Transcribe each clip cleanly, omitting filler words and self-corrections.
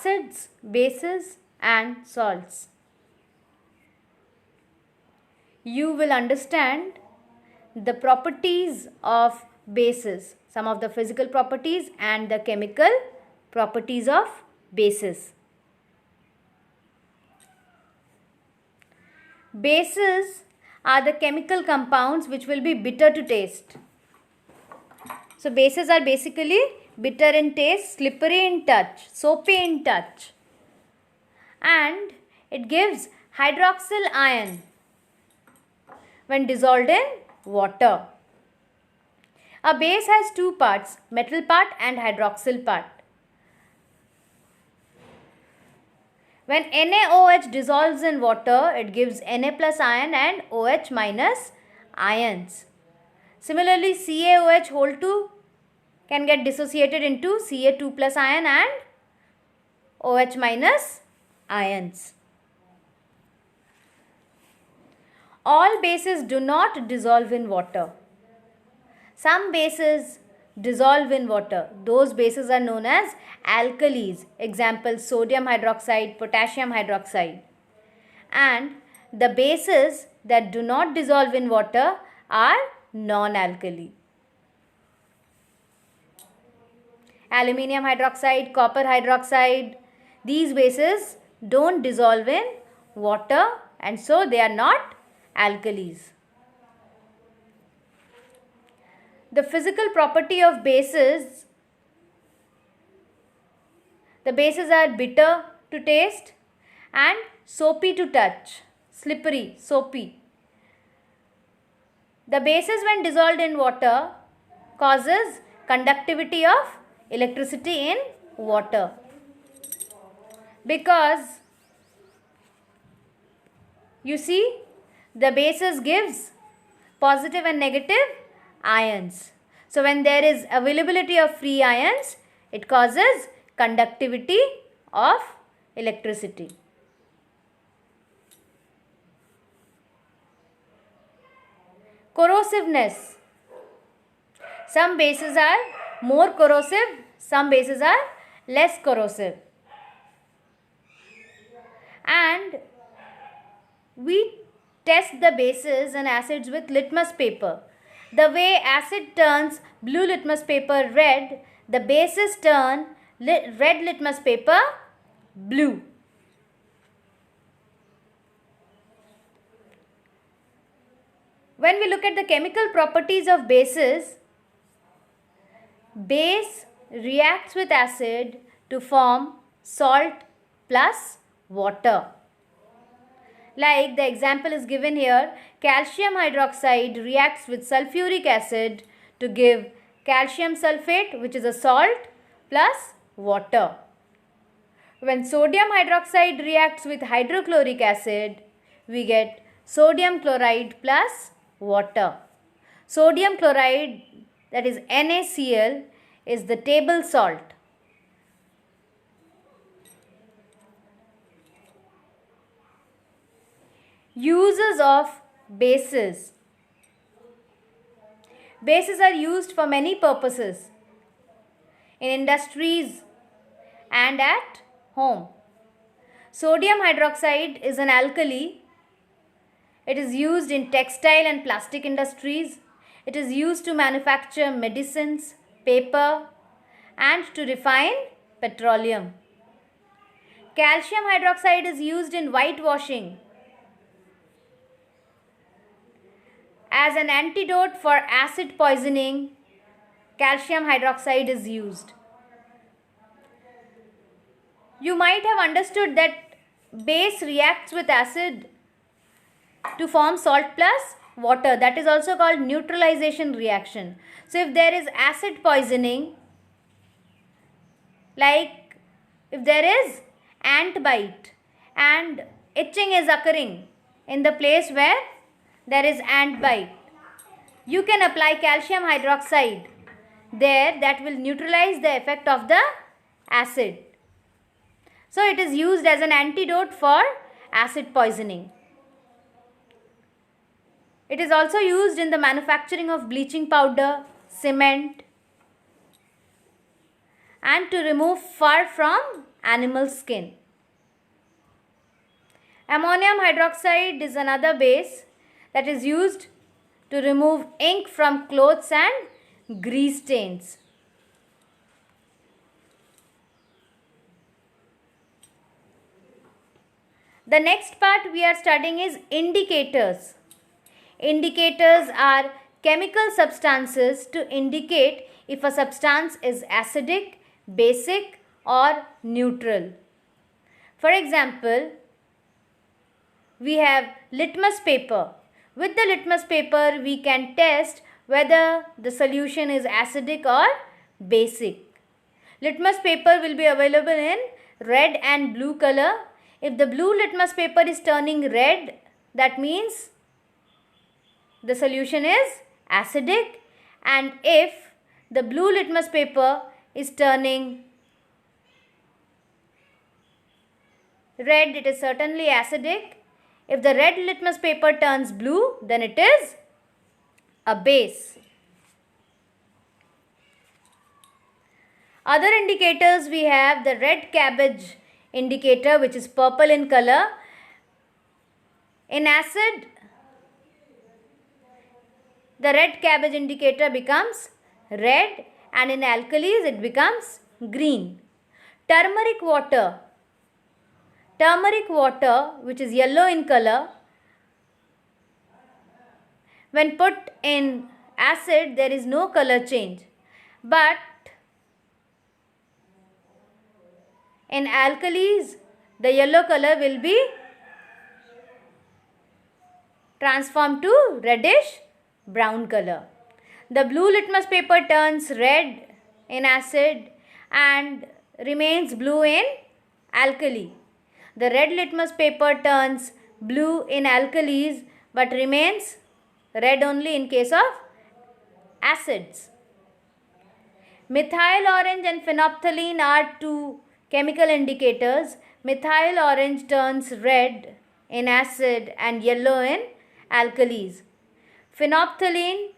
acids, bases and salts. You will understand the properties of bases, some of the physical properties and the chemical properties of bases. Bases are the chemical compounds which will be bitter to taste. So bases are basically bitter in taste, slippery in touch, soapy in touch, and it gives hydroxyl ion when dissolved in water. A base has two parts, metal part and hydroxyl part. When NaOH dissolves in water, it gives Na plus ion and OH minus ions. Similarly, CaOH whole 2 can get dissociated into Ca2 plus ion and OH minus ions. All bases do not dissolve in water. Some bases dissolve in water. Those bases are known as alkalis. Example, sodium hydroxide, potassium hydroxide. And the bases that do not dissolve in water are non-alkali. Aluminium hydroxide, copper hydroxide, these bases don't dissolve in water and so they are not alkalis. The physical property of bases, the bases are bitter to taste and soapy to touch, slippery, soapy. The bases when dissolved in water causes conductivity of electricity in water because you see the bases gives positive and negative ions. So when there is availability of free ions, it causes conductivity of electricity. Corrosiveness. Some bases are more corrosive, some bases are less corrosive. And we test the bases and acids with litmus paper. The way acid turns blue litmus paper red, the bases turn red litmus paper blue. When we look at the chemical properties of bases, base reacts with acid to form salt plus water. Like the example is given here, calcium hydroxide reacts with sulfuric acid to give calcium sulfate, which is a salt, plus water. When sodium hydroxide reacts with hydrochloric acid, we get sodium chloride plus water. Sodium chloride, that is NaCl, is the table salt. Uses of bases. Bases are used for many purposes in industries and at home. Sodium hydroxide is an alkali. It is used in textile and plastic industries. It is used to manufacture medicines, paper, and to refine petroleum. Calcium hydroxide is used in whitewashing. As an antidote for acid poisoning, calcium hydroxide is used. You might have understood that base reacts with acid to form salt plus water. That is also called neutralization reaction. So if there is acid poisoning, like if there is ant bite and itching is occurring in the place where there is ant bite, you can apply calcium hydroxide there. That will neutralize the effect of the acid. So it is used as an antidote for acid poisoning. It is also used in the manufacturing of bleaching powder, cement, and to remove fur from animal skin. Ammonium hydroxide is another base that is used to remove ink from clothes and grease stains. The next part we are studying is indicators. Indicators are chemical substances to indicate if a substance is acidic, basic or neutral. For example, we have litmus paper. With the litmus paper, we can test whether the solution is acidic or basic. Litmus paper will be available in red and blue color. If the blue litmus paper is turning red, that means the solution is acidic, and if the blue litmus paper is turning red, it is certainly acidic. If the red litmus paper turns blue, then it is a base. Other indicators, we have the red cabbage indicator, which is purple in color. In acid, the red cabbage indicator becomes red, and in alkalis it becomes green. Turmeric water, which is yellow in color, when put in acid there is no color change, but in alkalis the yellow color will be transformed to reddish brown color. The blue litmus paper turns red in acid and remains blue in alkali. The red litmus paper turns blue in alkalis but remains red only in case of acids. Methyl orange and phenolphthalein are two chemical indicators. Methyl orange turns red in acid and yellow in alkalis. Phenolphthalein,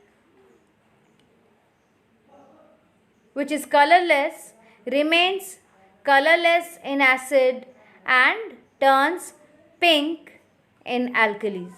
which is colorless, remains colorless in acid and turns pink in alkalis.